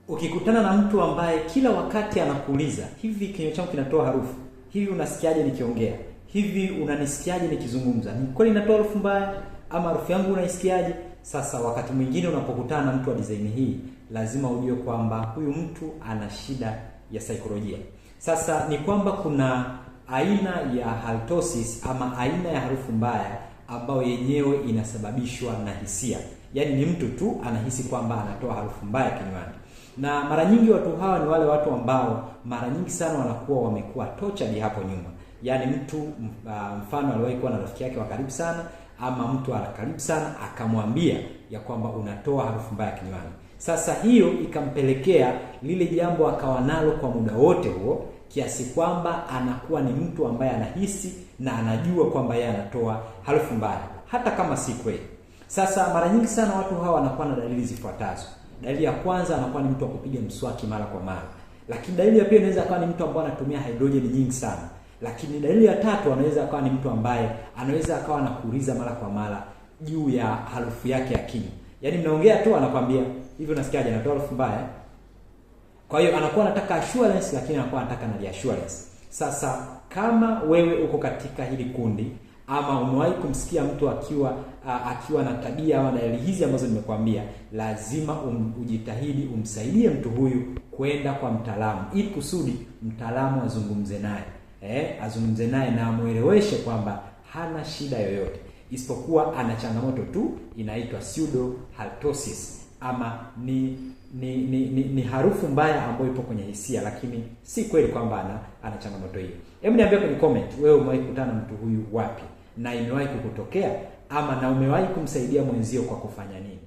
Ukikutana na mtu ambaye kila wakati anakuuliza, hivi kinywa changu kinatoa harufu, hivi unasikiaje nikiongea, hivi unanisikiaje nikizungumza, ni kweli inatoa harufu mbaya ama harufu yangu unaisikiaje? Sasa wakati mwingine unapokutana na mtu wa design hii, lazima ujue kwamba huyu mtu ana shida ya saikolojia. Sasa ni kwamba kuna aina ya halitosis ama aina ya harufu mbaya ambayo yenyewe inasababishwa na hisia. Yaani ni mtu tu anahisi kwamba anatoa harufu mbaya kinywani. Na mara nyingi watu hawa ni wale watu ambao mara nyingi sana wanakuwa wamekuwa tortured hapo nyuma. Yaani mtu mfano aliwahi kuwa na rafiki yake wa karibu sana ama mtu wa karibu sana akamwambia ya kwamba unatoa harufu mbaya kinywani. Sasa hiyo ikampelekea lile jambo akawa nalo kwa muda wote huo, kiasi kwamba anakuwa ni mtu ambaye anahisi na anajua kwamba yeye anatoa harufu mbaya hata kama si kweli. Sasa mara nyingi sana watu hawa wanakuwa na dalili zifuatazo. Dalili ya kwanza, anakuwa ni mtu wa kupiga mswaki mara kwa mara. Lakini dalili ya pili, inaweza kuwa ni mtu ambaye anatumia hydrogen nyingi sana. Lakini dalili ya tatu, anaweza kuwa ni mtu ambaye anaweza akawa anakuuliza mara kwa mara juu ya harufu yake ya kinywa. Yaani mnaongea tu anakuambia, hivi unasikiaje natoa harufu mbaya? Kwa hiyo anakuwa anataka assurance, lakini anakuwa anataka na reassurance. Sasa kama wewe uko katika hili kundi ama umewahi kumsikia mtu akiwa na tabia au dalili hizi ambazo nimekuambia, lazima ujitahidi umsaidie mtu huyu kwenda kwa mtaalamu, ili kusudi mtaalamu azungumze naye. Azungumze naye na amueleweshe kwamba hana shida yoyote, isipokuwa ana changamoto tu inaitwa pseudo halitosis, ama ni harufu mbaya ambayo ipo kwenye hisia, lakini si kweli kwamba ana changamoto hiyo. Hebu niambie kwenye comment, wewe umewahi kukutana na mtu huyu wapi, na imewahi kukutokea, ama na umewahi kumsaidia mwenzio kwa kufanya nini?